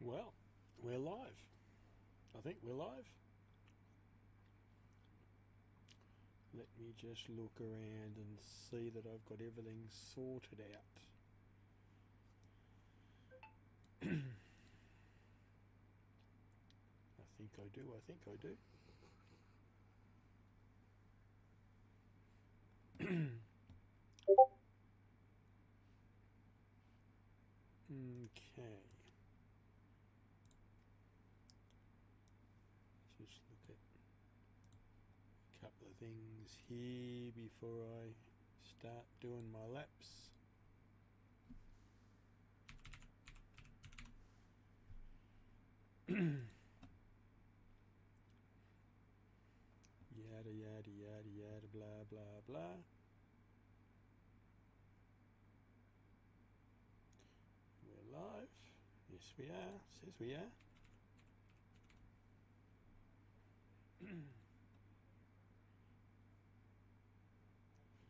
Well, we're live. I think we're live. Let me just look around and see that I've got everything sorted out. I think I do. Okay. Just look at a couple of things here before I start doing my laps. Yada yada yada yada blah blah blah. We're live. Yes we are. Says we are.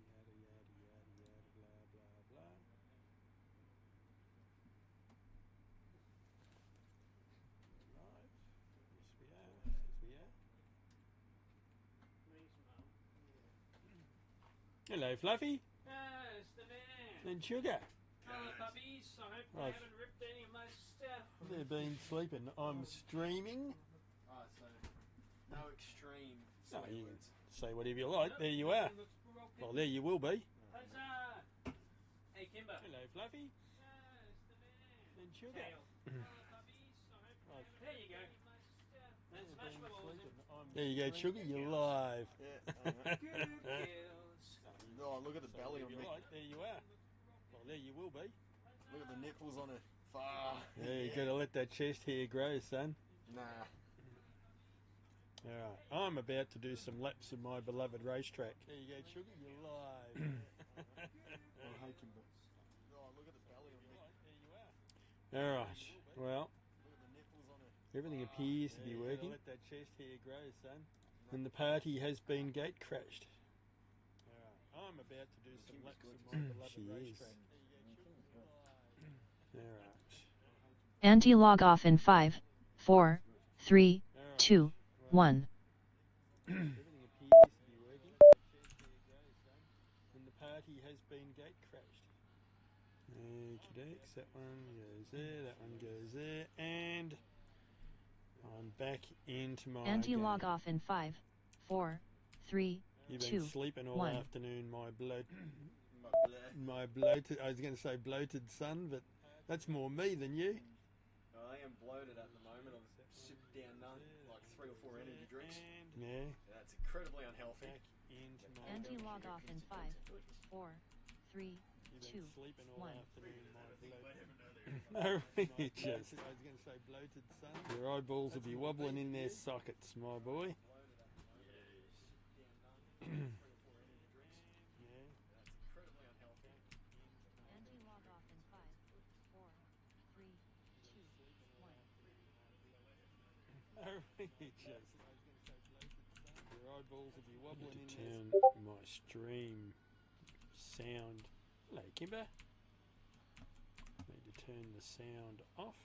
Yada yada yada yada blah blah blah. We're live. Yes we are. Says we are. Hello Fluffy. It's the man. And Sugar. Hello puppies, I hope you I've- haven't ripped any of my stuff. They've been sleeping. I'm streaming. Oh, so no extreme No, swear you words. can say whatever you like. There you are. Looks broken. Well, there you will be. Huzzah! Hey Kimber. Hello Fluffy. It's the man. And Sugar. Kale. Hello puppies, I hope you I've- haven't ripped any of my stuff. And smash my balls in. There you go, Sugar. You're live. Yeah. Good girls. Oh, look at the Say belly whatever on you me. like. There you are. Well, there you will be. Look at the nipples on it. Far. Yeah, you got to let that chest hair grow, son. Nah. All right, I'm about to do some laps of my beloved racetrack. There you go, Sugar. You're live. Oh, hey, Kimber. Oh, look at the belly on me. All right. Well, Look at the nipples on it. everything appears to be working. Let that chest hair grow, son. And the party has been gate crashed. All right, I'm about to do some laps of my beloved She is. racetrack. All right. Anti-log off in 5, 4, 3, All right. 2, 1. Everything appears to be working. And the party has been gate crashed. Okey-dokes, that one goes there, that one goes there, and I'm back into my Anti-log game. off in 5, 4, 3, You've been 2, sleeping all 1. afternoon, my blood, My bleh. my bloated, I was going to say bloated son, but that's more me than you. I am bloated at the moment. I've sipped down like 3 or 4 energy drinks. Yeah, Yeah, that's incredibly unhealthy. back into my Anti-log off in 5, 4, 3, You've 2, been sleeping all 1. afternoon, my blood. No, just, I was going to say bloated son. Your eyeballs will be wobbling in their sockets, my boy. Yeah. Anti-log off in 5, 4, 3, 2, 1. Just, your eyeballs will be wobbling in turn my stream sound. Hello, Kimber. Need to turn the sound off.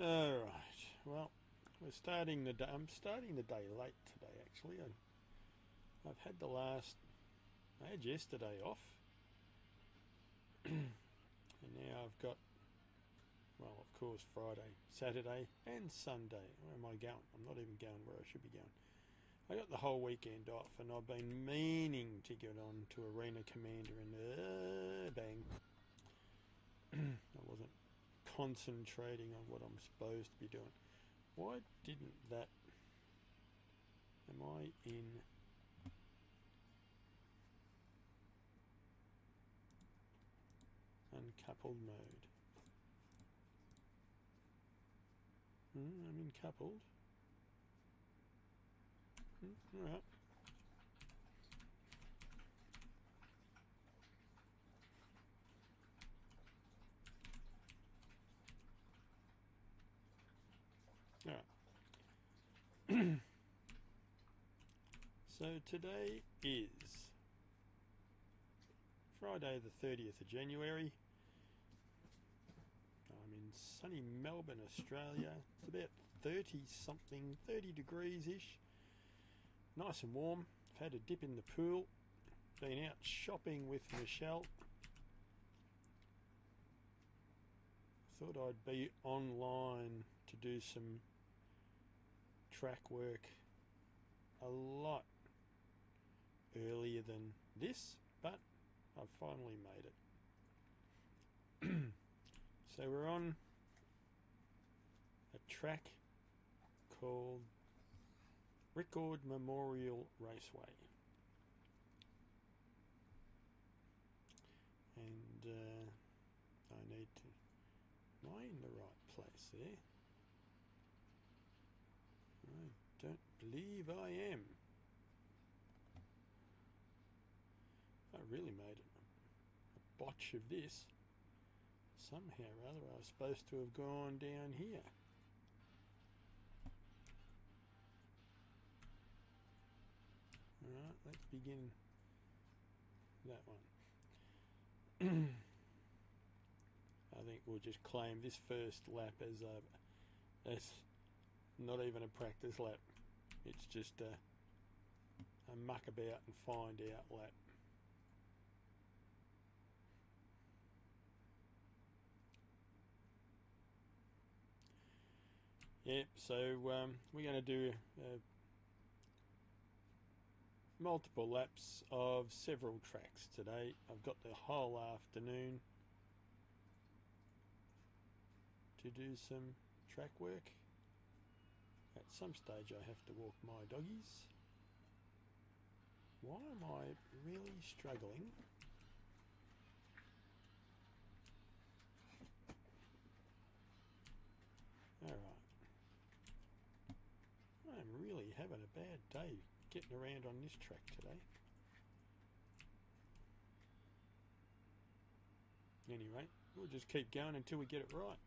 All right. Well, we're starting the day. I'm starting the day late today. Actually, I've had the last. I had yesterday off, and now I've got. Well, of course, Friday, Saturday, and Sunday. Where am I going? I'm not even going where I should be going. I got the whole weekend off, and I've been meaning to get on to Arena Commander and bang. I wasn't concentrating on what I'm supposed to be doing. Why didn't that? Am I in? Uncoupled mode. I'm in coupled. All right. All right. So today is Friday the 30th of January. I'm in sunny Melbourne, Australia. It's about 30 something, 30 degrees ish. Nice and warm. I've had a dip in the pool. Been out shopping with Michelle. Thought I'd be online to do some track work a lot earlier than this, but I've finally made it. So we're on a track called Record Memorial Raceway, and I need to, am I in the right place there? I don't believe I am. I really made a botch of this. Somehow or other I was supposed to have gone down here. Alright, let's begin that one. I think we'll just claim this first lap as not even a practice lap. It's just a muck about and find out lap. Yep, so we're going to do multiple laps of several tracks today. I've got the whole afternoon to do some track work. At some stage I have to walk my doggies. Why am I really struggling? Alright. I'm really having a bad day getting around on this track today. Anyway, we'll just keep going until we get it right.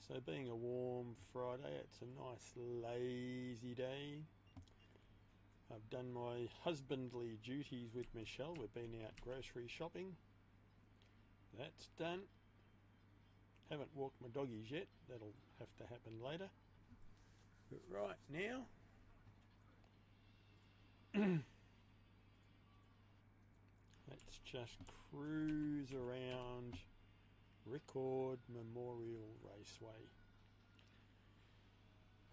So being a warm Friday, it's a nice lazy day. I've done my husbandly duties with Michelle. We've been out grocery shopping. That's done. Haven't walked my doggies yet. That'll have to happen later. But right now, let's just cruise around Record Memorial Raceway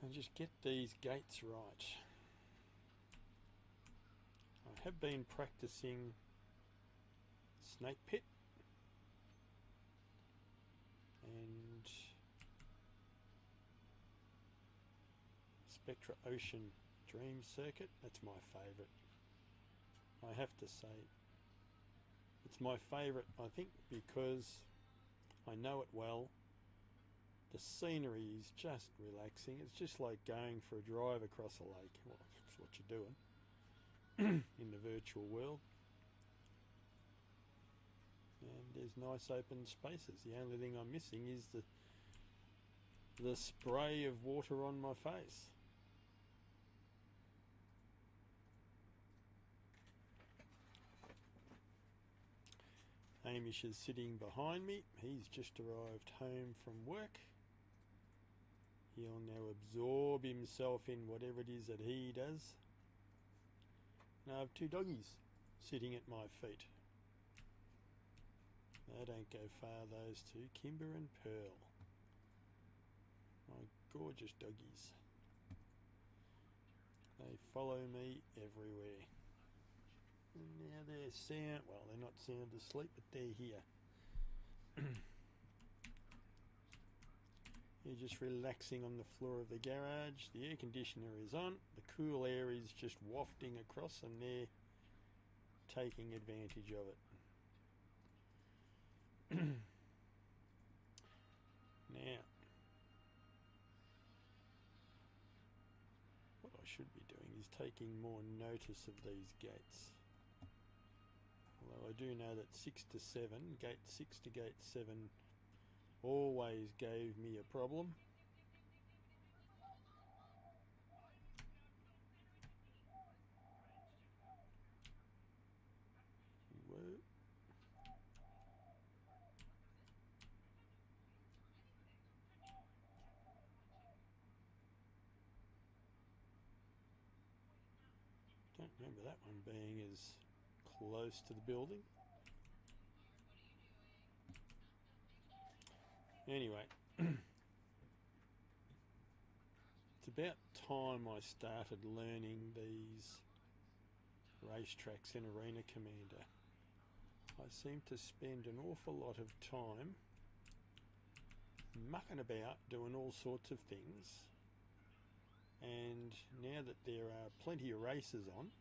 and just get these gates right. I have been practicing Snake Pit and Spectra Ocean Dream Circuit. That's my favourite. I have to say, it's my favourite, I think, because I know it well. The scenery is just relaxing. It's just like going for a drive across a lake. Well, that's what you're doing in the virtual world. And there's nice open spaces. The only thing I'm missing is the spray of water on my face. Hamish is sitting behind me. He's just arrived home from work. He'll now absorb himself in whatever it is that he does. Now I have two doggies sitting at my feet. They don't go far, those two, Kimber and Pearl. My gorgeous doggies. They follow me everywhere. And now they're sound, well, they're not sound asleep, but they're here. They're just relaxing on the floor of the garage. The air conditioner is on. The cool air is just wafting across and they're taking advantage of it. Now, what I should be doing is taking more notice of these gates. Although I do know that 6 to 7, gate 6 to gate 7, always gave me a problem. remember that one being as close to the building. Anyway, it's about time I started learning these racetracks in Arena Commander. I seem to spend an awful lot of time mucking about doing all sorts of things, and now that there are plenty of races on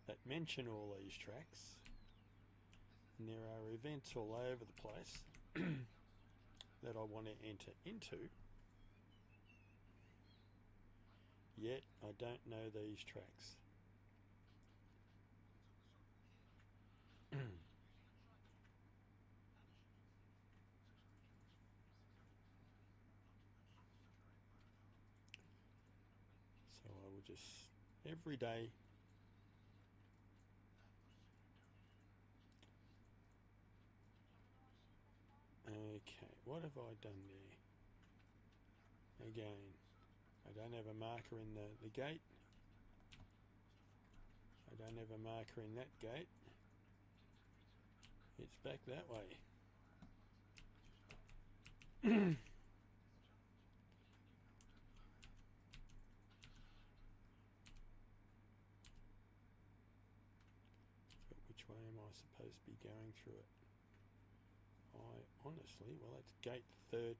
that mention all these tracks, and there are events all over the place that I want to enter into, yet I don't know these tracks. So I will just every day okay, what have I done there? Again, I don't have a marker in the gate. I don't have a marker in that gate. It's back that way. But which way am I supposed to be going through it? I honestly, well, it's gate 13.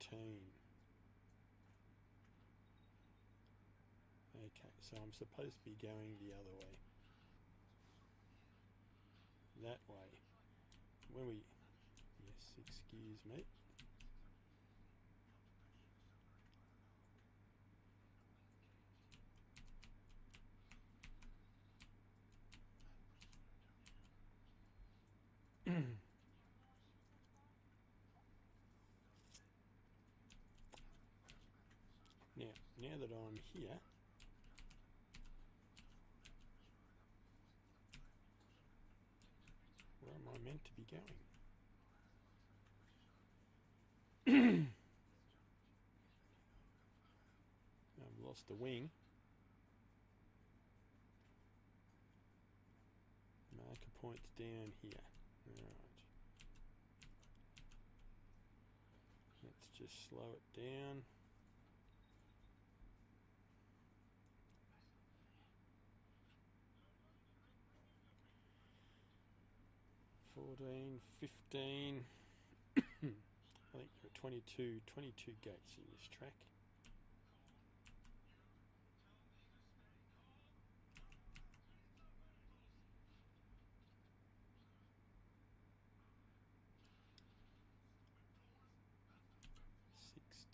Okay, so I'm supposed to be going the other way. That way. When we... Yes, excuse me. Now that I'm here, where am I meant to be going? I've lost the wing. Marker points down here. Right. Let's just slow it down. 14, 15. I think there are 22 gates in this track.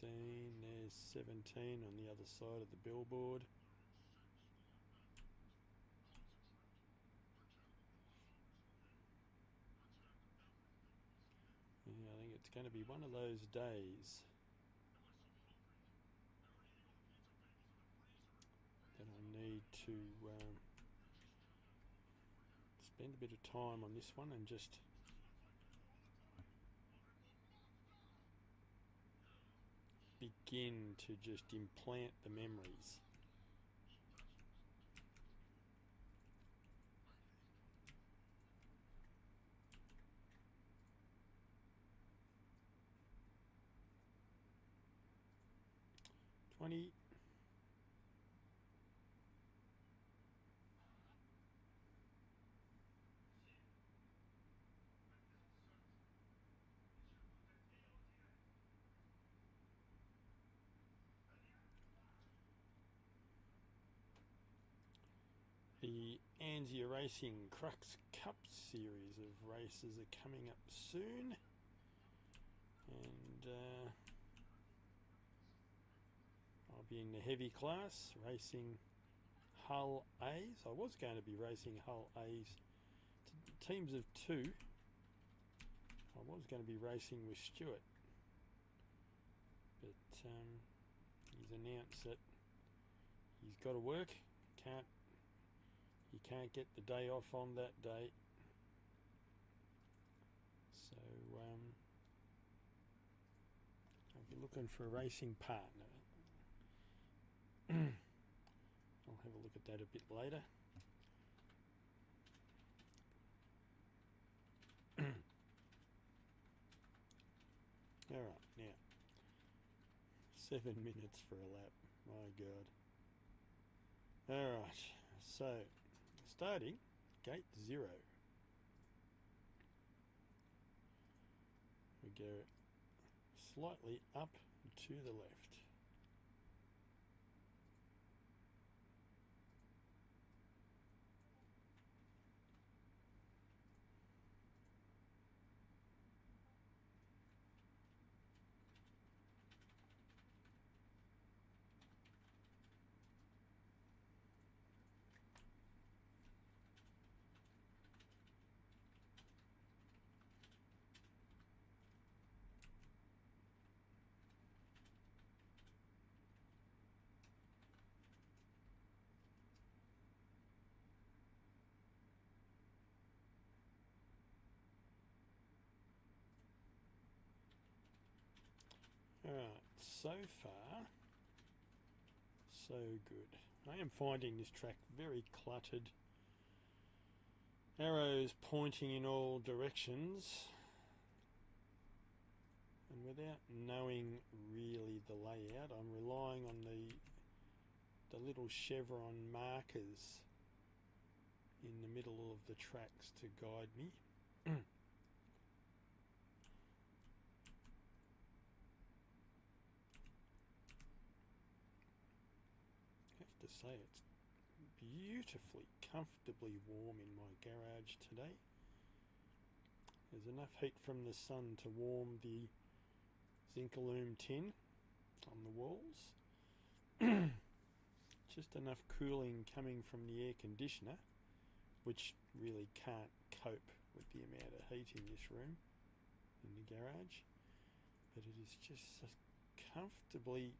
There's 17 on the other side of the billboard. Yeah, I think it's going to be one of those days that I need to spend a bit of time on this one and just begin to just implant the memories. The Anzia Racing Crux Cup series of races are coming up soon, and I'll be in the heavy class racing Hull A's. I was going to be racing Hull A's teams of 2. I was going to be racing with Stuart, but he's announced that he's got to work. You can't get the day off on that date, so I'll be looking for a racing partner. I'll have a look at that a bit later. Alright, now 7 minutes for a lap. My god. Alright, so starting gate 0. We go slightly up to the left. Alright, so far, so good. I am finding this track very cluttered. Arrows pointing in all directions. And without knowing really the layout, I'm relying on the little chevron markers in the middle of the tracks to guide me. To say it's beautifully comfortably warm in my garage today. There's enough heat from the sun to warm the Zincalume tin on the walls. Just enough cooling coming from the air conditioner, which really can't cope with the amount of heat in this room, in the garage. But it is just so comfortably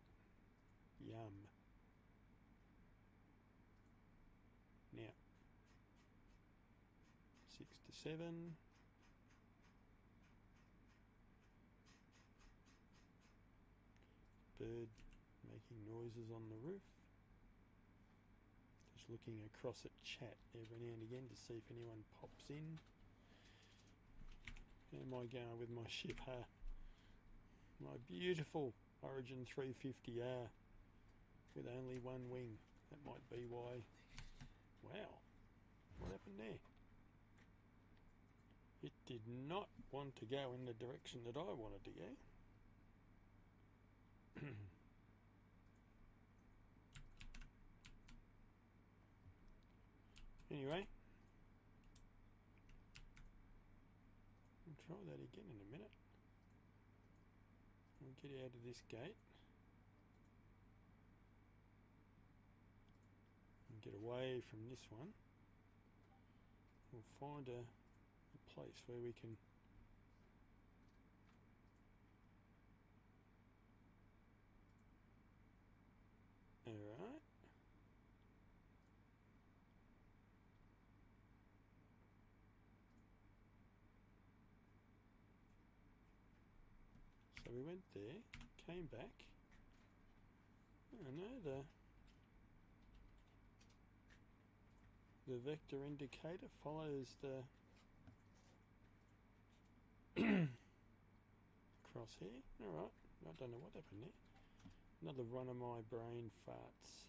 yum. Now, 6 to 7. Bird making noises on the roof. Just looking across at chat every now and again to see if anyone pops in. How am I going with my ship, huh? My beautiful Origin 350R with only one wing. That might be why. Wow, what happened there? It did not want to go in the direction that I wanted to go. Anyway, we'll try that again in a minute. We'll get out of this gate and get away from this one. We'll find a place where we can alright. So we went there, came back. Oh no, the vector indicator follows the crosshair. Alright, I don't know what happened there. Another one of my brain farts.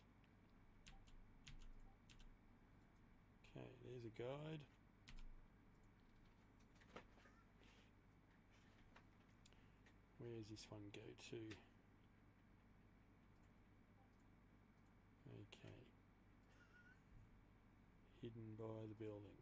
Okay, there's a guide. Where does this one go to? Okay. Hidden by the building.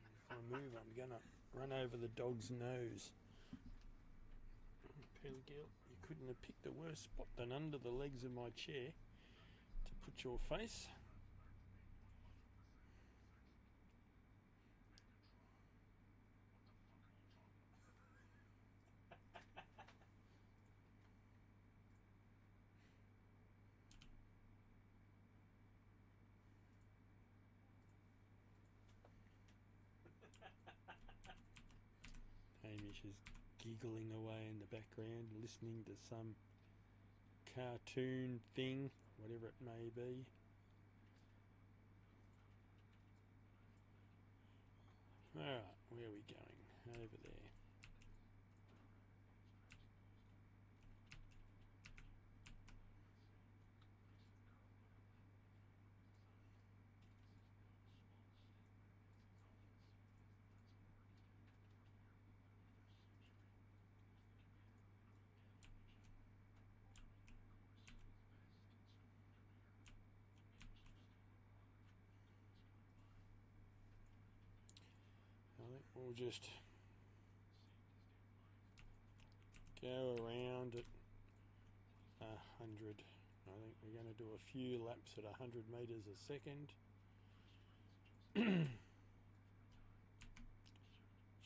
If I move, I'm gonna run over the dog's nose. Pearly girl, you couldn't have picked a worse spot than under the legs of my chair to put your face. Hamish is giggling away in the background, listening to some cartoon thing, whatever it may be. Alright, where are we going? Over there. I think we'll just go around at 100. I think we're going to do a few laps at 100 metres a second.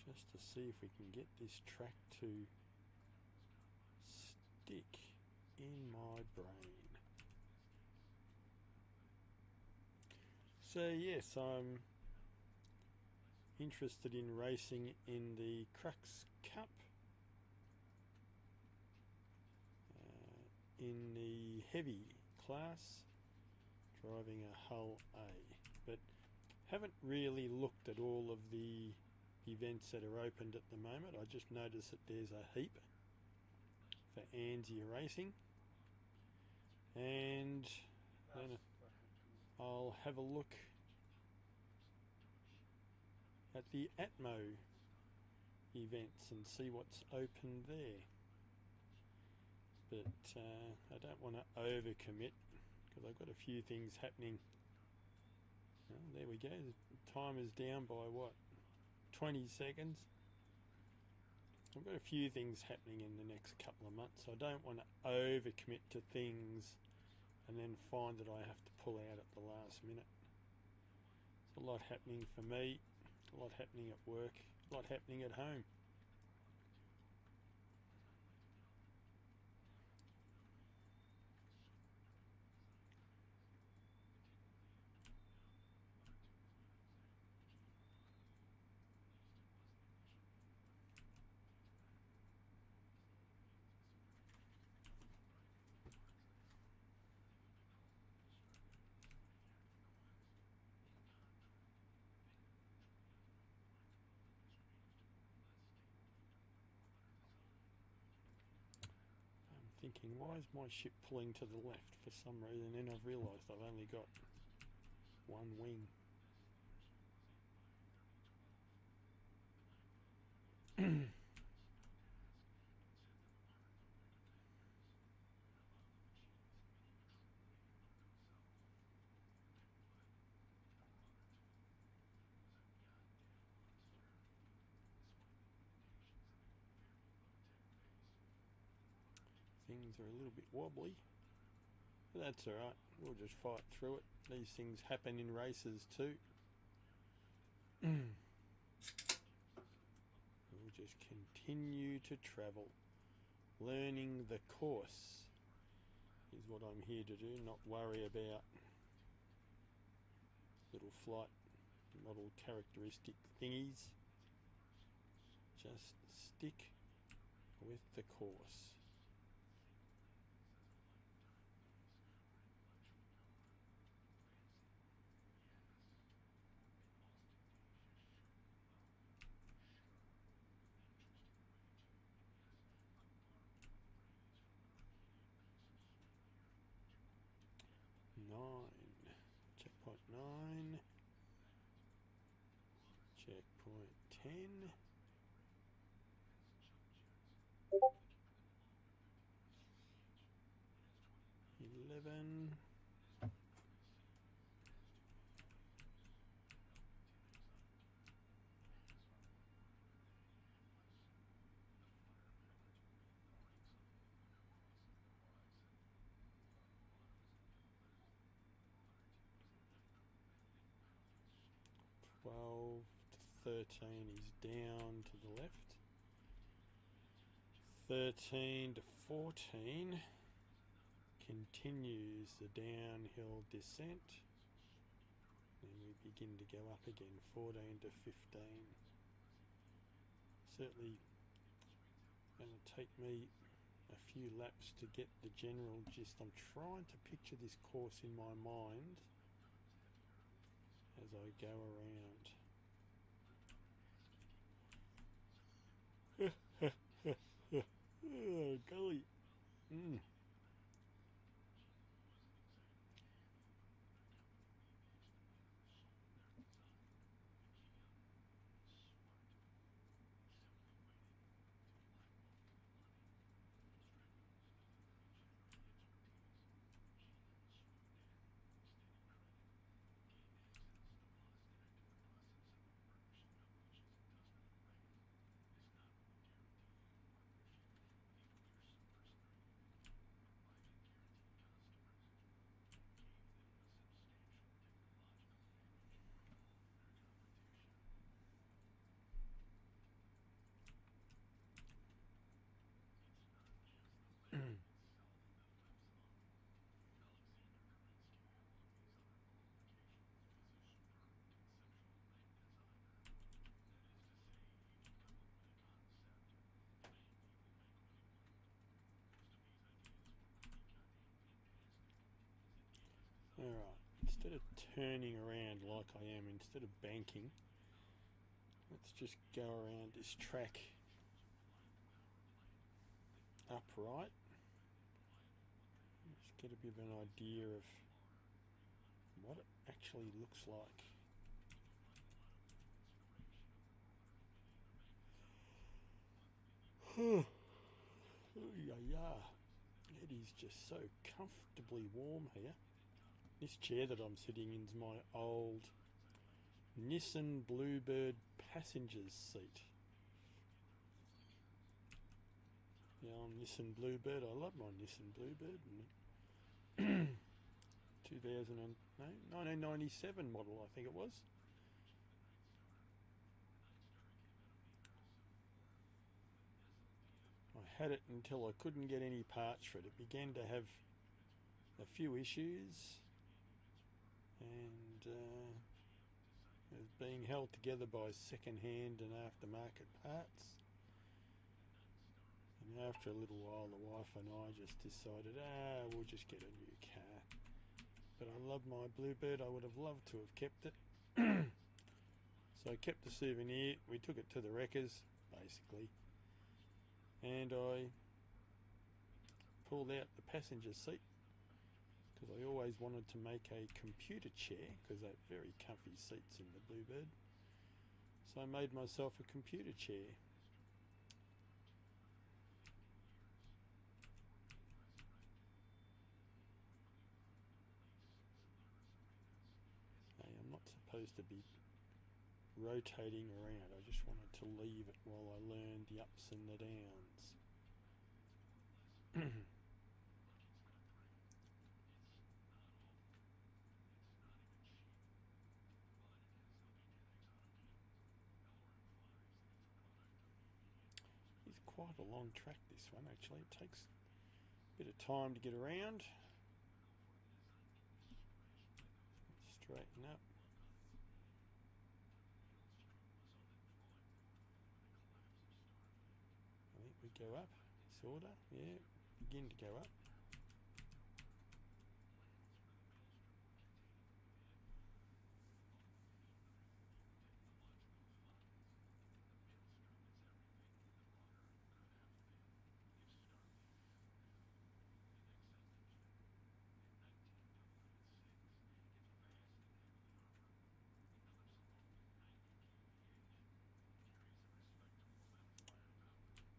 Just to see if we can get this track to stick in my brain. So yes, I'm interested in racing in the Crux Cup in the heavy class, driving a Hull A, but haven't really looked at all of the events that are opened at the moment. I just noticed that there's a heap for ANZIA Racing, and then I'll have a look at the Atmo events and see what's open there. But I don't want to overcommit because I've got a few things happening. Well, there we go. The time is down by what? 20 seconds. I've got a few things happening in the next couple of months. So I don't want to overcommit to things and then find that I have to pull out at the last minute. There's a lot happening for me, a lot happening at work, a lot happening at home. Thinking, why is my ship pulling to the left for some reason? Then I've realised I've only got one wing. Things are a little bit wobbly, but that's alright, we'll just fight through it. These things happen in races too. We'll just continue to travel. Learning the course is what I'm here to do, not worry about little flight model characteristic thingies. Just stick with the course. Checkpoint 9, checkpoint 10, 11, 12 to 13 is down to the left. 13 to 14 continues the downhill descent. Then we begin to go up again, 14 to 15. Certainly going to take me a few laps to get the general gist. I'm trying to picture this course in my mind as I go around. Oh, golly. Alright, instead of turning around like I am, instead of banking, let's just go around this track upright. Just get a bit of an idea of what it actually looks like. Oh yeah, it is just so comfortably warm here. This chair that I'm sitting in is my old Nissan Bluebird passenger's seat. The old Nissan Bluebird. I love my Nissan Bluebird. 1997 model, I think it was. I had it until I couldn't get any parts for it. It began to have a few issues, and it was being held together by second-hand and aftermarket parts. And after a little while, the wife and I just decided, we'll just get a new car. But I love my Bluebird. I would have loved to have kept it. So I kept the souvenir. We took it to the wreckers, basically. And I pulled out the passenger seat because I always wanted to make a computer chair because they have very comfy seats in the Bluebird. So I made myself a computer chair. I'm not supposed to be rotating around. I just wanted to leave it while I learned the ups and the downs. It's quite a long track, this one actually. It takes a bit of time to get around. Straighten up. I think we go up, sort of, yeah, begin to go up.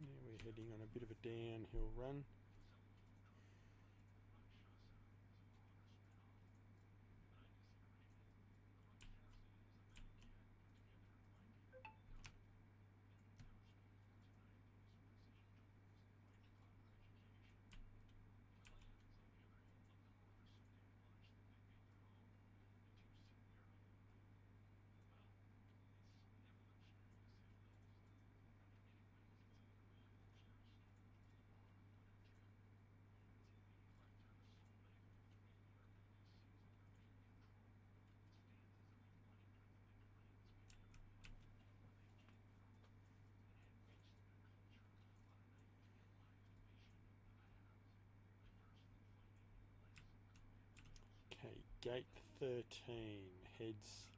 Yeah, we're heading on a bit of a downhill run. gate 13 heads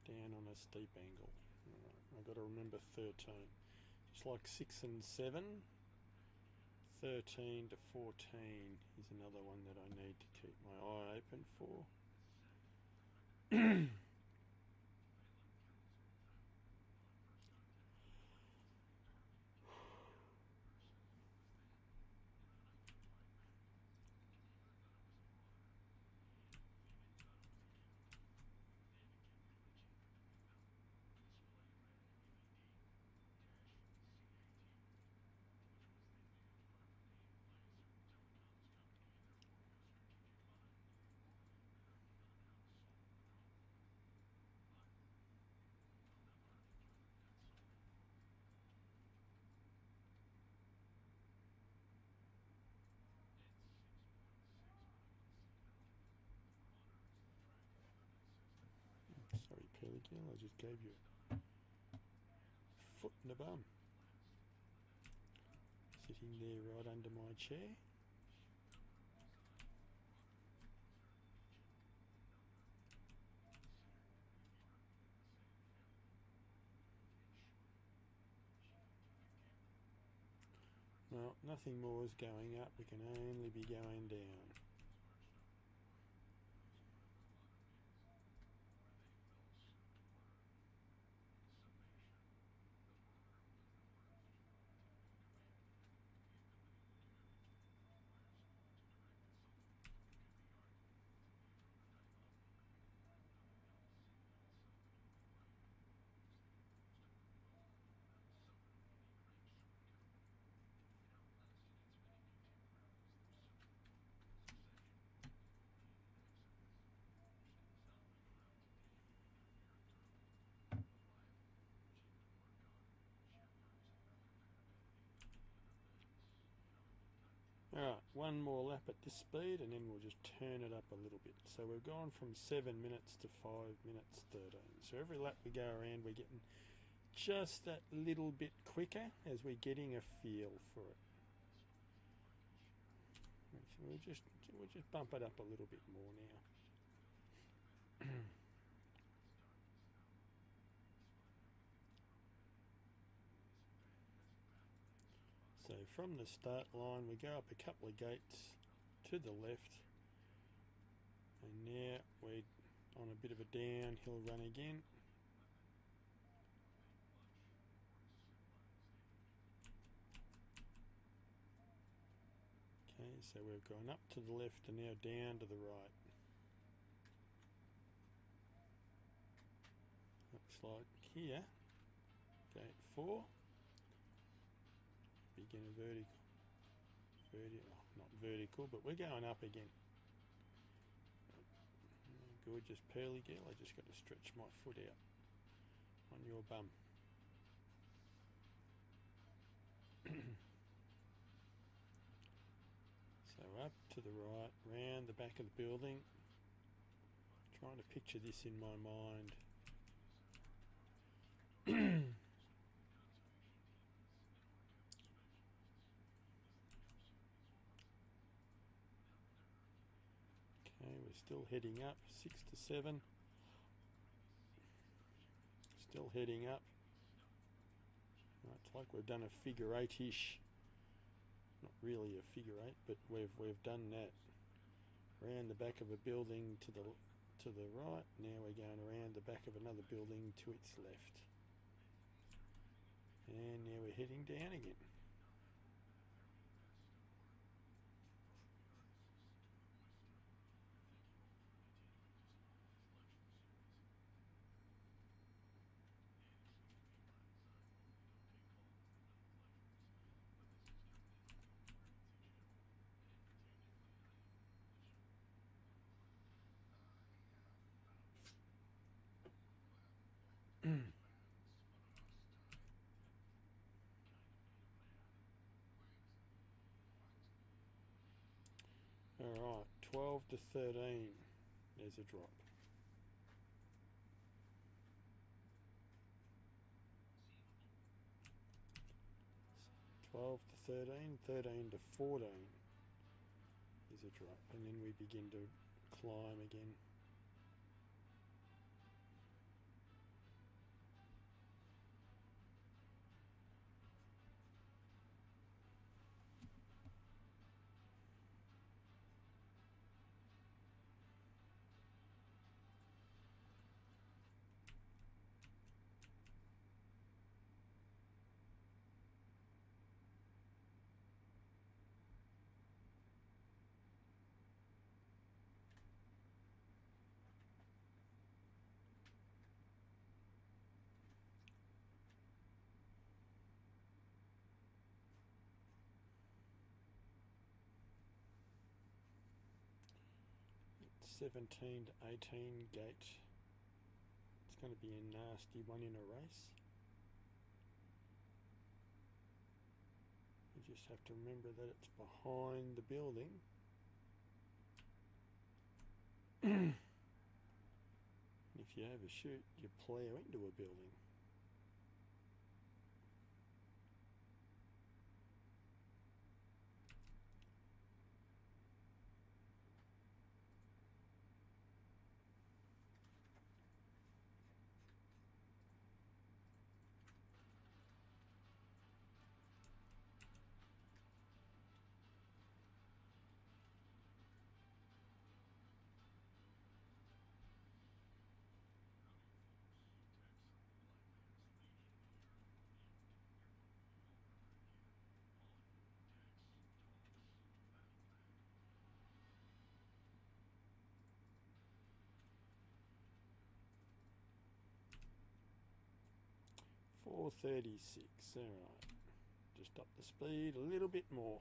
down on a steep angle. Right, I've got to remember 13. Just like 6 and 7, 13 to 14 is another one that I need to keep my eye open for. Sorry, Pelican, I just gave you a foot in the bum. Sitting there right under my chair. Well, nothing more is going up, we can only be going down. Alright, one more lap at this speed and then we'll just turn it up a little bit. So we've gone from 7 minutes to 5 minutes 13. So every lap we go around we're getting just that little bit quicker as we're getting a feel for it. So we'll just bump it up a little bit more now. So from the start line we go up a couple of gates to the left, and now we're on a bit of a downhill run again. Okay, so we've gone up to the left and now down to the right. Looks like here, gate 4. Begin a not vertical, but we're going up again. Gorgeous pearly girl, I just got to stretch my foot out on your bum. So up to the right, round the back of the building. Trying to picture this in my mind. Okay, we're still heading up, 6 to 7. Still heading up. Right, it's like we've done a figure 8-ish. Not really a figure 8, but we've done that. Around the back of a building to the right. Now we're going around the back of another building to its left. And now we're heading down again. Alright, 12 to 13. There's a drop. (12 to 13, 13 to 14 is a drop, and then we begin to climb again. It's 17 to 18 gate. It's going to be a nasty one in a race. You just have to remember that it's behind the building. If you overshoot, you plough into a building. .436, alright. Just up the speed a little bit more.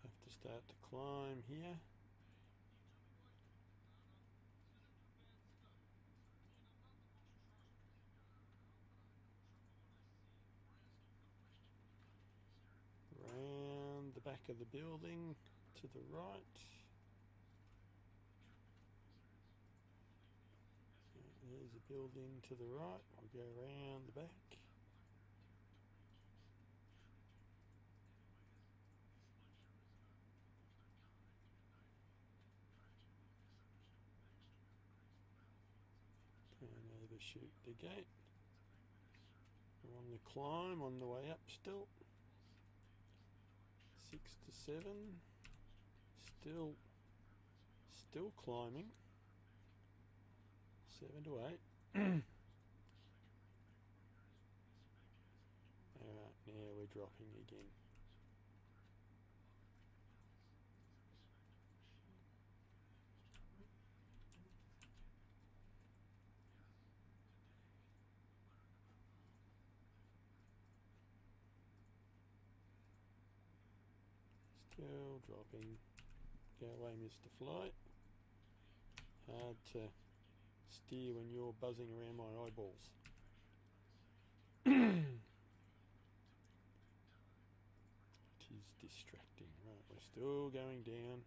Have to start to climb here. Round the back of the building to the right. There's a building to the right. We'll go around the back. And overshoot the gate. We're on the climb, on the way up still. 6 to 7. Still climbing. 7 to 8. Alright, now we're dropping again. Still dropping. Go away, Mr. Flight. Hard to steer when you're buzzing around my eyeballs. It is distracting. Right, we're still going down.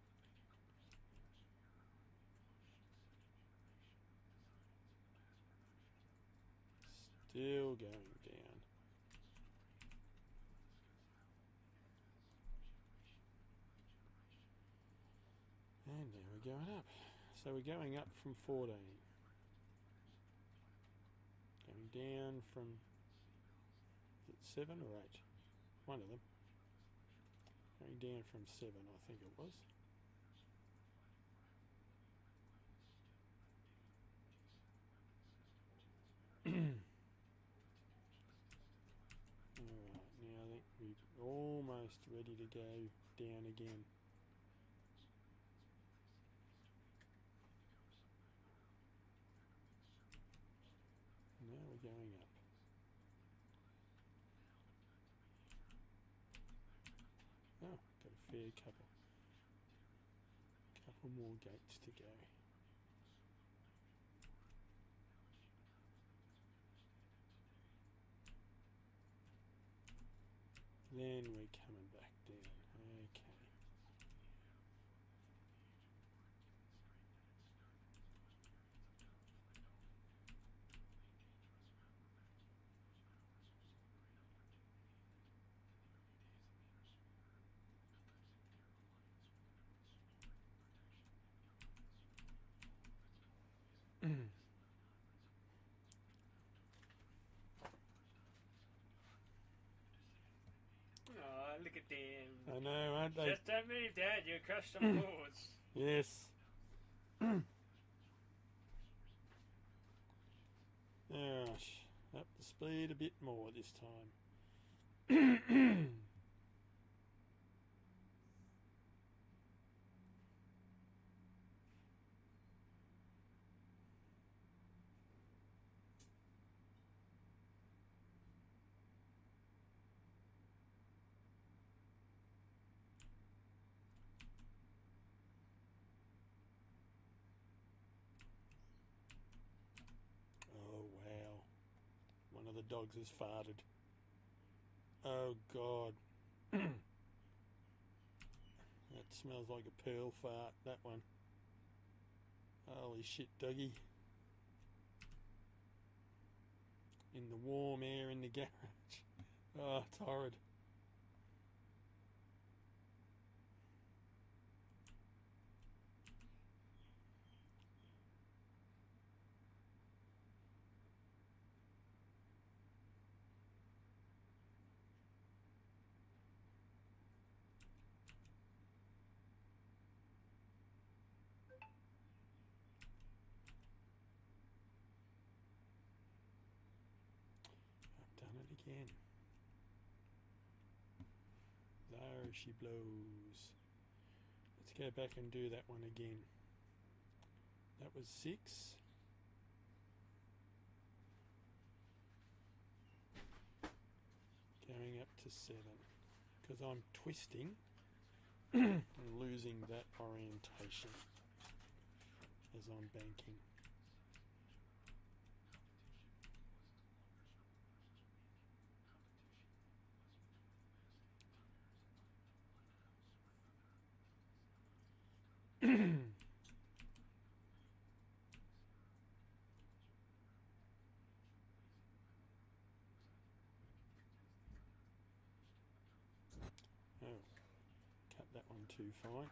Still going down. And now we're going up. So we're going up from 14. Going down from, is it 7 or 8? One of them. Going down from 7, I think it was. Alright, now I think we're almost ready to go down again. Now we're going up. Oh, got a fair couple more gates to go. Then we're coming back down. Okay. Oh, look at them. I know, aren't they? Just don't move, Dad. You'll crush some boards. Yes. Alright, up the speed a bit more this time. Oh wow. One of the dogs has farted. Oh god. That smells like a pearl fart, that one. Holy shit, Dougie. In the warm air in the garage. Oh, it's horrid. I've done it again. There she blows. Let's go back and do that one again. That was 6. Going up to 7. Because I'm twisting and losing that orientation as I'm banking. Oh, cut that one too fine.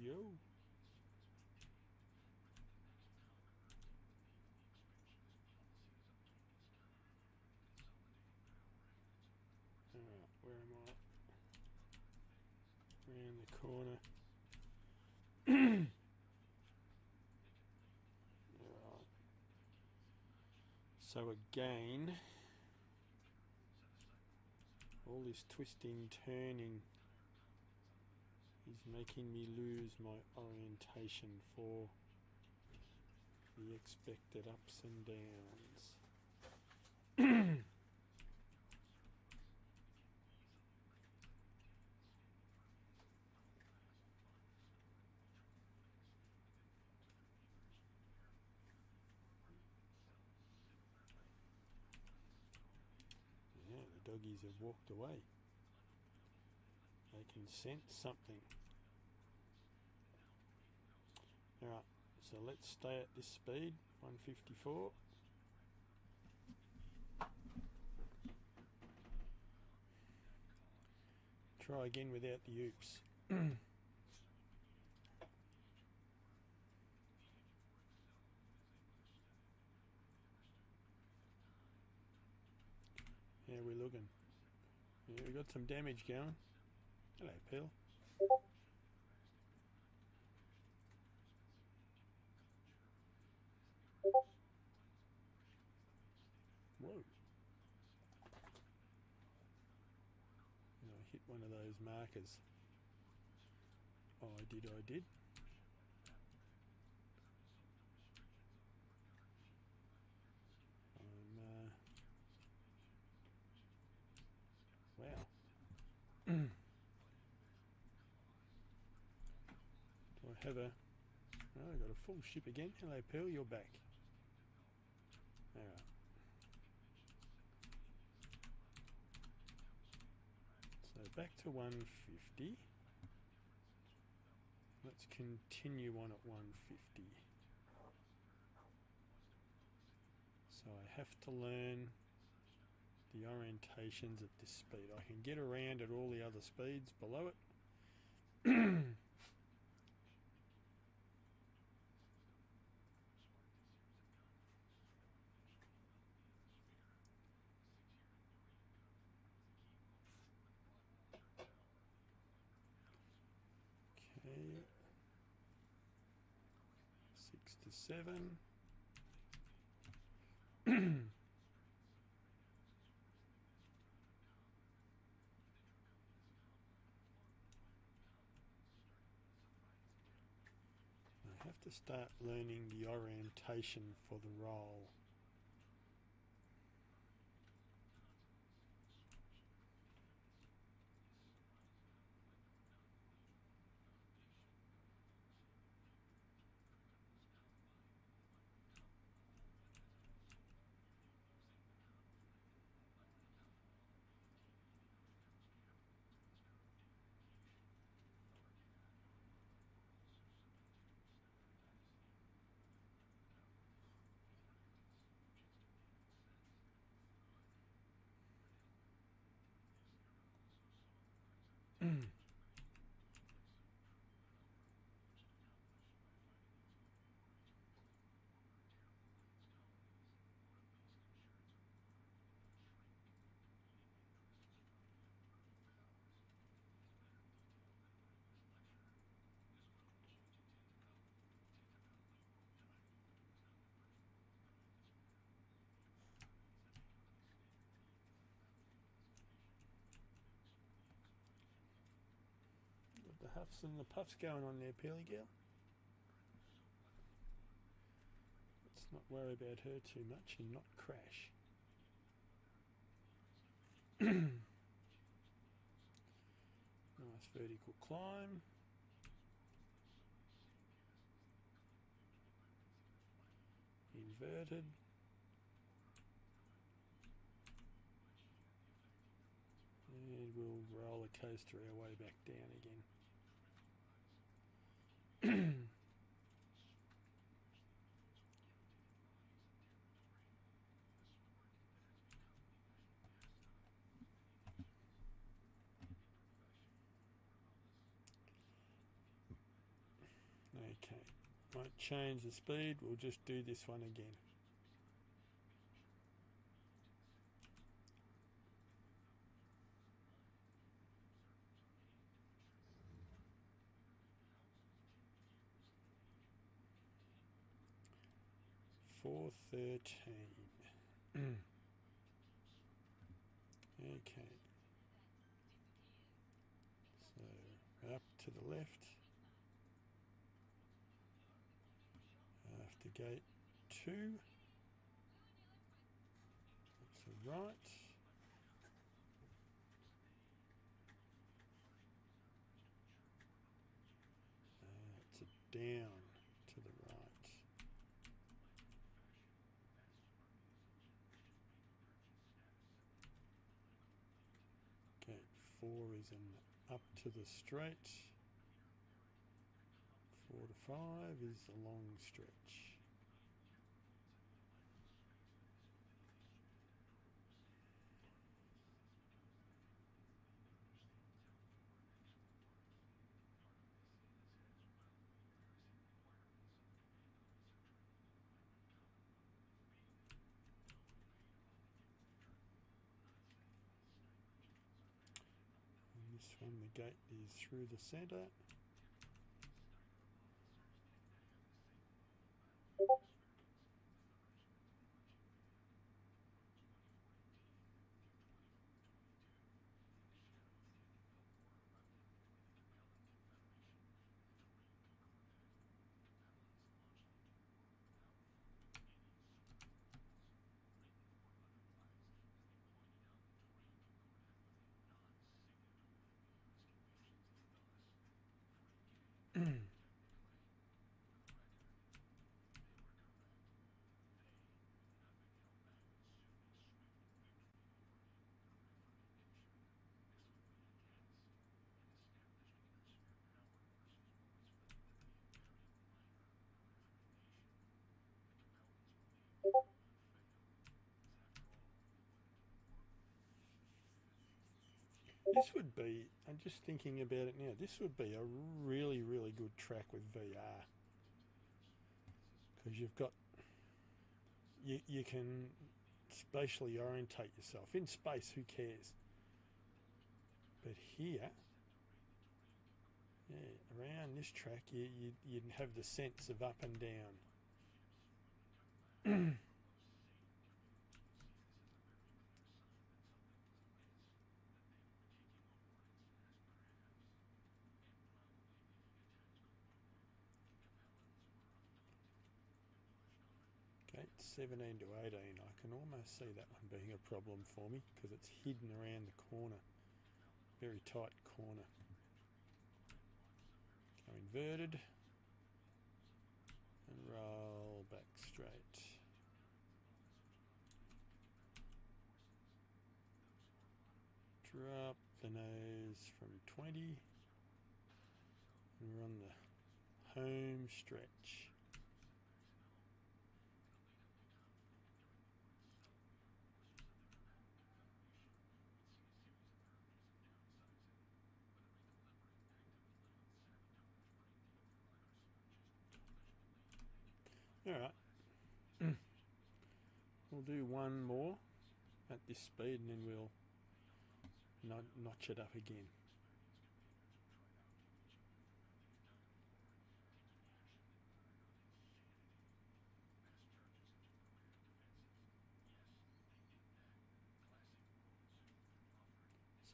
Yo. Alright, where am I? Around the corner. Alright. So again, all this twisting, turning is making me lose my orientation for the expected ups and downs. doggies have walked away. They can sense something. Alright, so let's stay at this speed, 154. Try again without the oops. How are we looking? Yeah, we got some damage going. Hello, Peel. Whoa. I hit one of those markers. Oh, I did. Wow. Do I have a... Oh, I got a full ship again. Hello, Pearl, you're back. Alright. So back to 150. Let's continue on at 150. So I have to learn the orientations at this speed. I can get around at all the other speeds below it. Okay. 6 to 7. I have to start learning the orientation for the roll. The huffs and the puffs going on there, Peely Girl. Let's not worry about her too much and not crash. Nice vertical climb. Inverted. And we'll roller coaster our way back down again. Okay, won't change the speed, we'll just do this one again. $4.13. Okay. So up to the left. After gate 2. That's a right. That's a down to the right. 4 is an up to the straight. 4 to 5 is a long stretch. And this one, the gate is through the centre. This would be, I'm just thinking about it now, this would be a really, really good track with VR. Because you've got, you can spatially orientate yourself. In space, who cares? But here, yeah, around this track, you'd have the sense of up and down. Gate 17 to 18, I can almost see that one being a problem for me because it's hidden around the corner. Very tight corner. Go inverted and roll back straight. Drop the nose from 20 and we're on the home stretch. Alright, we'll do one more at this speed and then we'll notch it up again.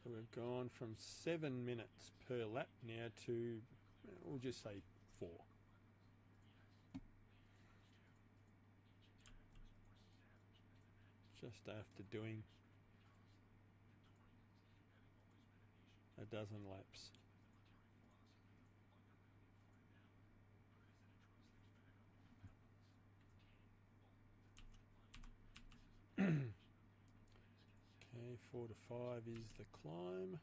So we've gone from 7 minutes per lap now to, we'll just say 4. Just after doing a dozen laps. Okay, 4 to 5 is the climb.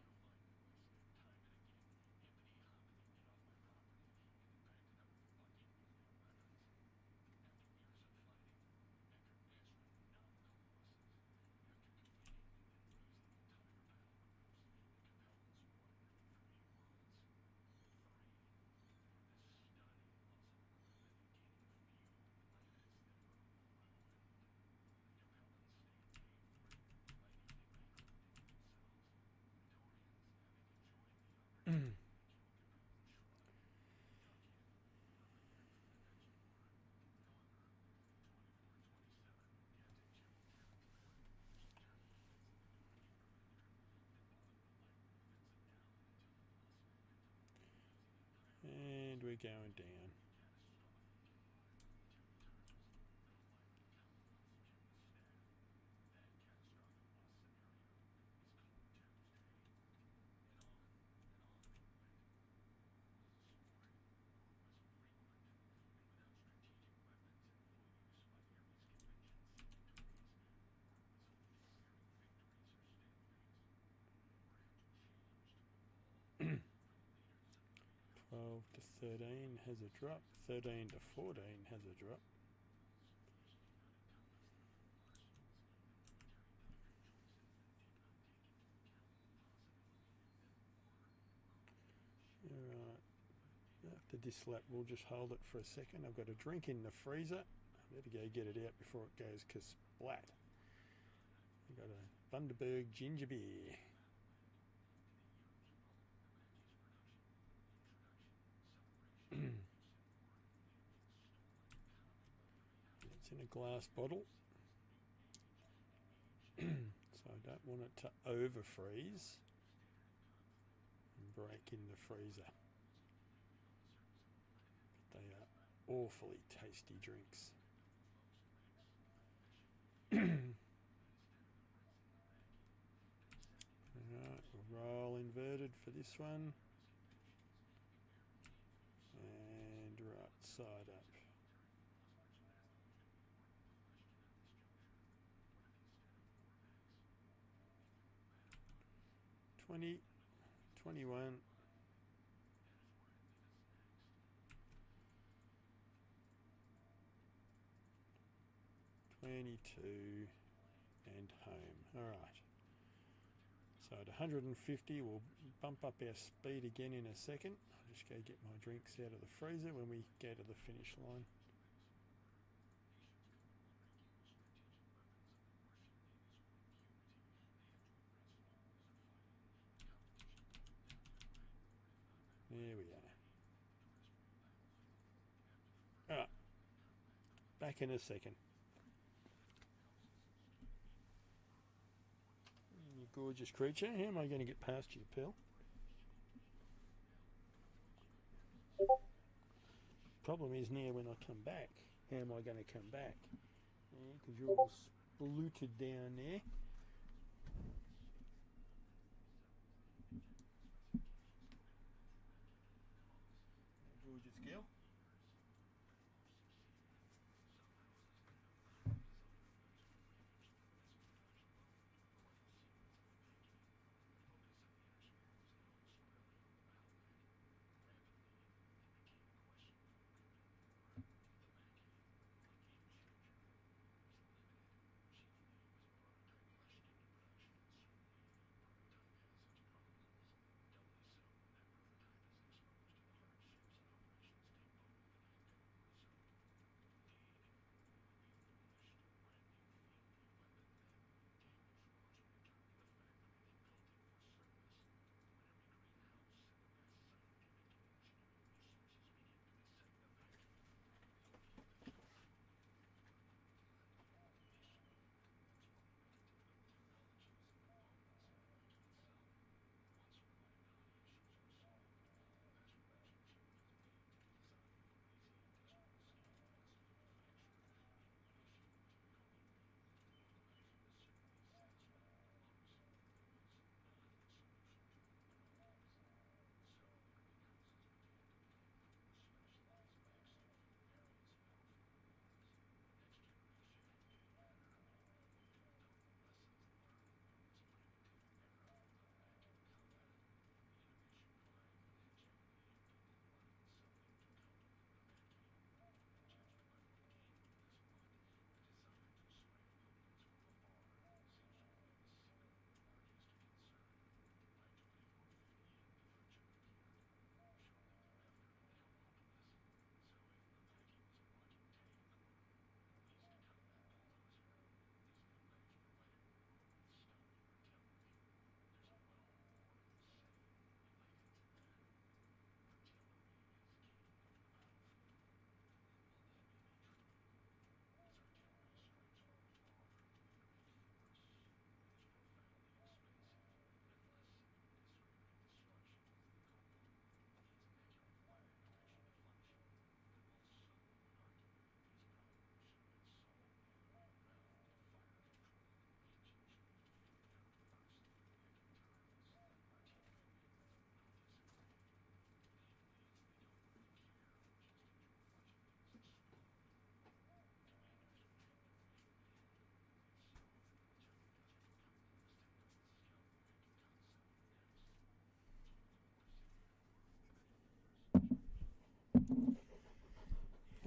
And we're going down. 12 to 13 has a drop. 13 to 14 has a drop. Alright. After this lap, we'll just hold it for a second. I've got a drink in the freezer. I better go get it out before it goes kasplat. I've got a Bundaberg ginger beer. It's in a glass bottle. So I don't want it to over freeze and break in the freezer. But they are awfully tasty drinks. Alright, we'll roll inverted for this one. And right side up. $20, $21, $22, and home. All right. So at 150, we'll bump up our speed again in a second. I'll just go get my drinks out of the freezer when we go to the finish line. There we are. Alright. Back in a second. You gorgeous creature. How am I going to get past you, Pearl? Problem is now when I come back, how am I going to come back? Because you're all spluted down there. Gorgeous girl.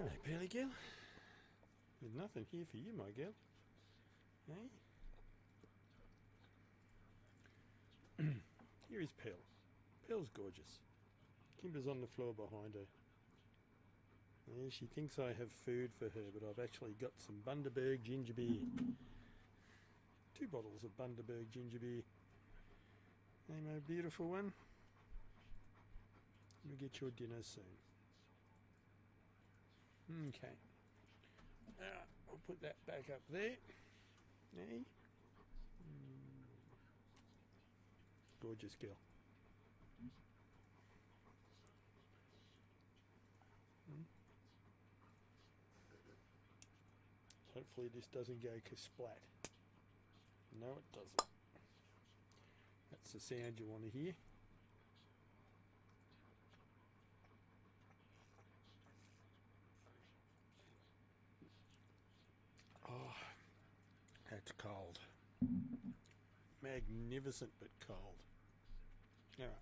Hello, Pearly Gill. There's nothing here for you, my girl. Hey? Here is Pearl. Pearl's gorgeous. Kimber's on the floor behind her. Yeah, she thinks I have food for her, but I've actually got some Bundaberg ginger beer. 2 bottles of Bundaberg ginger beer. Hey, my beautiful one. You'll get your dinner soon. Okay. I'll put that back up there. Hey. Gorgeous girl. Hopefully this doesn't go kasplat. No, it doesn't. That's the sound you want to hear. Oh, that's cold. Magnificent but cold. Alright.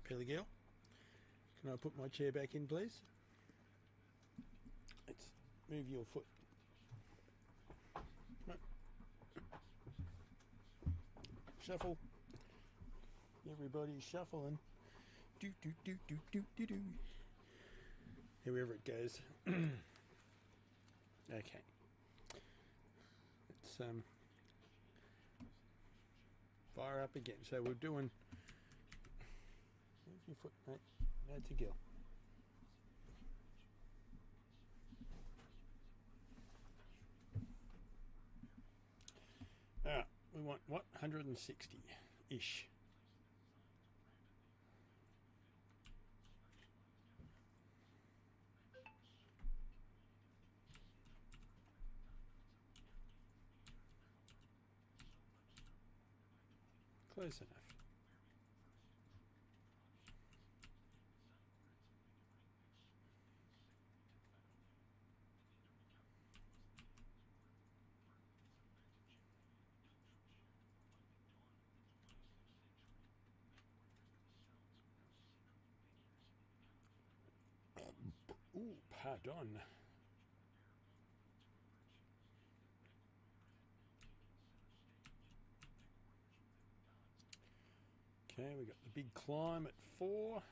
Pearly girl, can I put my chair back in, please? Let's move your foot. No. Shuffle. Everybody's shuffling. Do do do do do do do. Whoever it goes. Okay. Let's fire up again. So we're doing. Where's your foot, mate? That's a gill. Alright, we want what? 160-ish. Close enough. Ooh, pardon. Okay, we got the big climb at 4.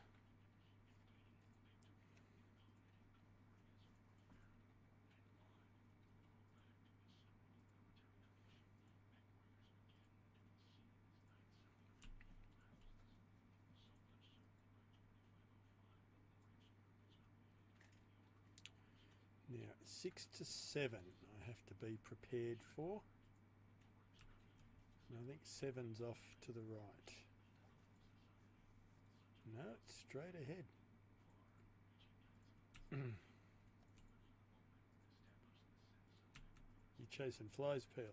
Now, 6 to 7 I have to be prepared for. And I think 7's off to the right. No, it's straight ahead. You're chasing flies, Pearl.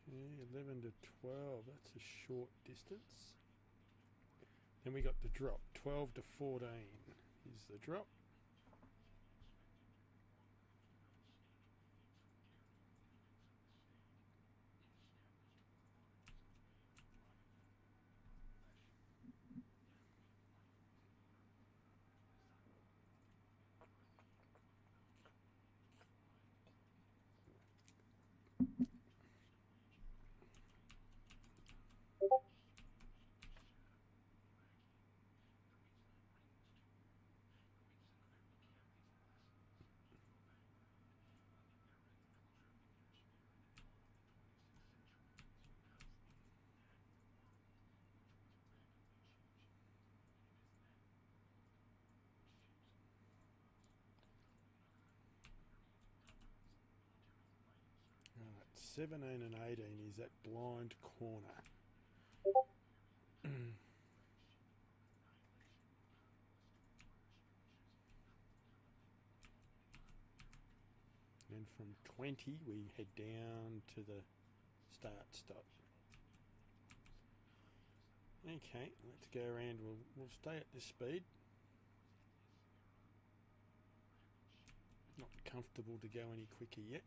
Okay, 11 to 12, that's a short distance. Then we got the drop, 12 to 14 is the drop. Right, 17 and 18 is that blind corner. And from 20 we head down to the start stop. Okay, let's go around. We'll stay at this speed. Not comfortable to go any quicker yet.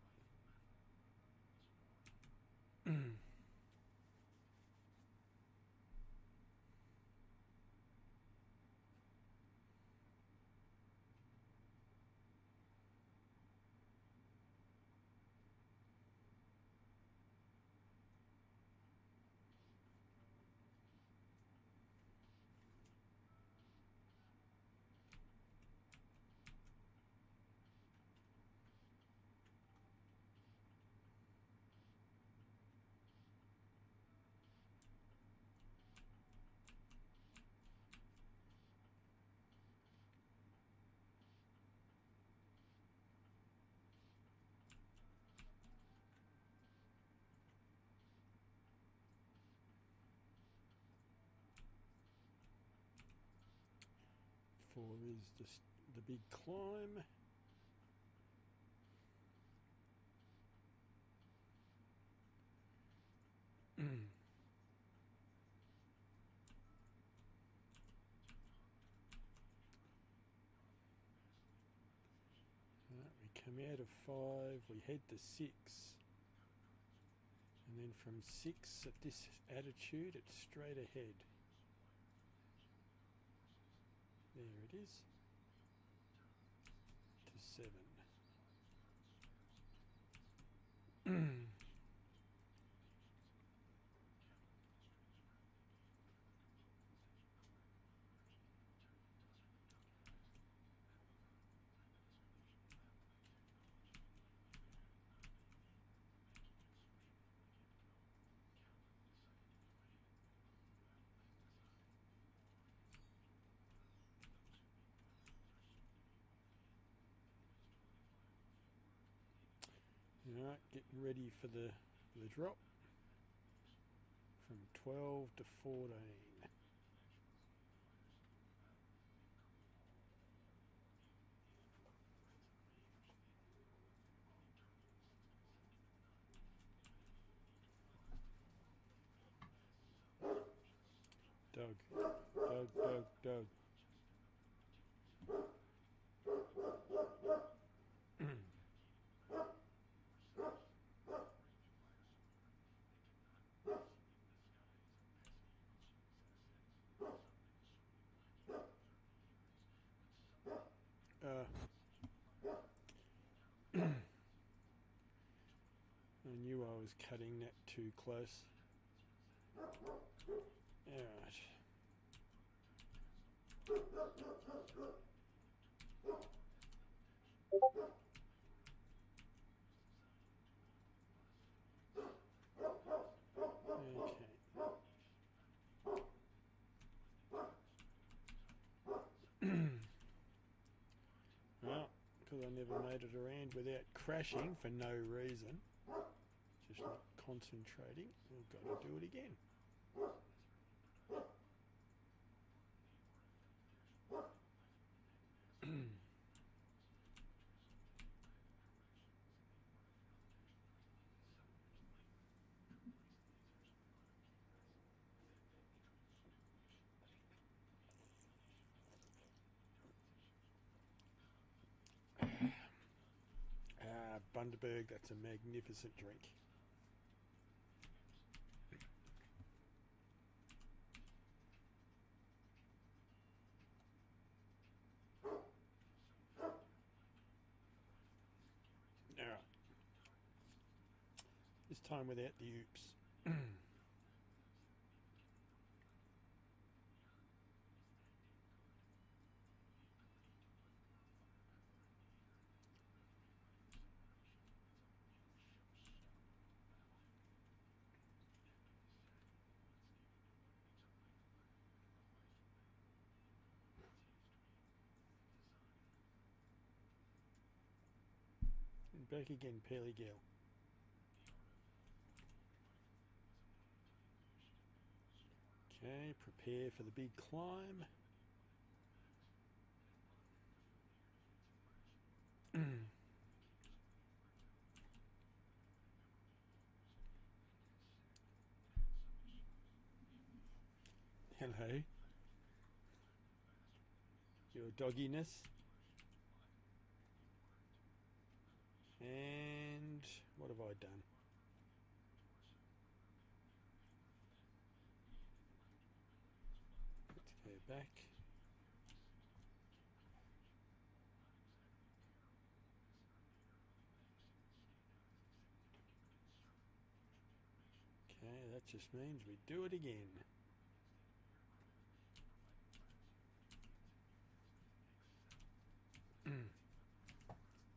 Four is the big climb. Right, we come out of 5, we head to 6, and then from 6 at this attitude it's straight ahead. There it is. To 7. Alright, getting ready for the drop from 12 to 14. Doug. I knew I was cutting that too close. Alright. Well, because I never made it around without crashing for no reason, just not concentrating, we've got to do it again. Bundaberg, that's a magnificent drink. Alright. This time without the oops. Back again, Pearly Girl. Okay, prepare for the big climb. Hello. Your dogginess. And what have I done? Let's go back. Okay, that just means we do it again.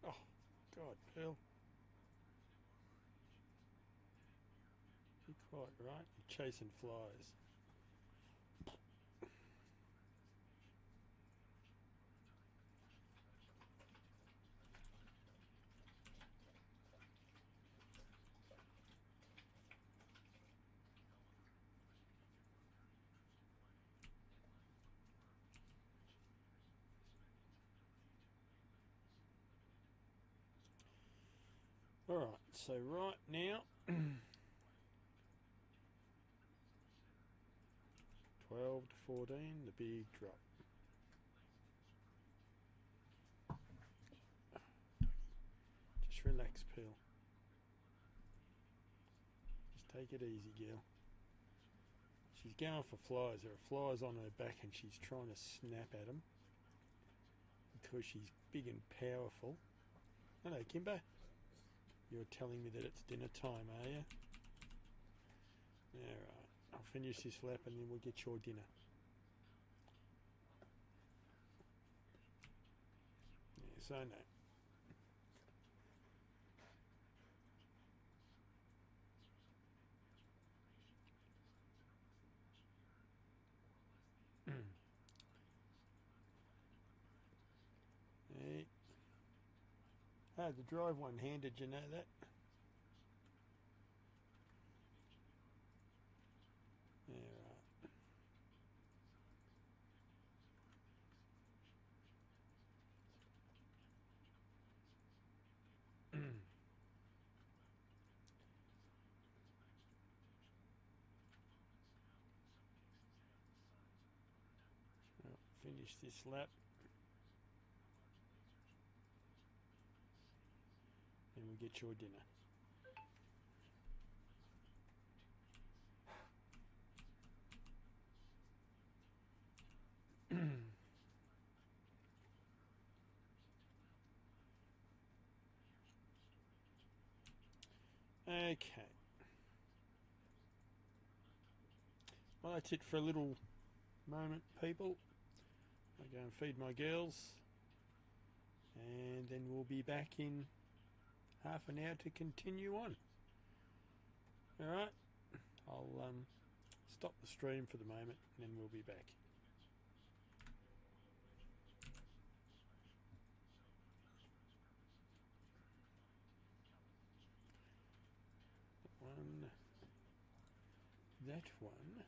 Oh, God, Pearl. You're quite right. You're chasing flies. Alright, so right now, 12 to 14, the big drop. Just relax, Pearl. Just take it easy, girl. She's going for flies. There are flies on her back and she's trying to snap at them because she's big and powerful. Hello, Kimbo. You're telling me that it's dinner time, are you? Alright, I'll finish this lap and then we'll get your dinner. Yes, I know. Hey. Oh, the drive one-handed, you know that? Yeah, right. Well, finish this lap. And we'll get your dinner. Okay. Well, that's it for a little moment, people. I'll go and feed my girls. And then we'll be back in half an hour to continue on. Alright. I'll stop the stream for the moment and then we'll be back. That one.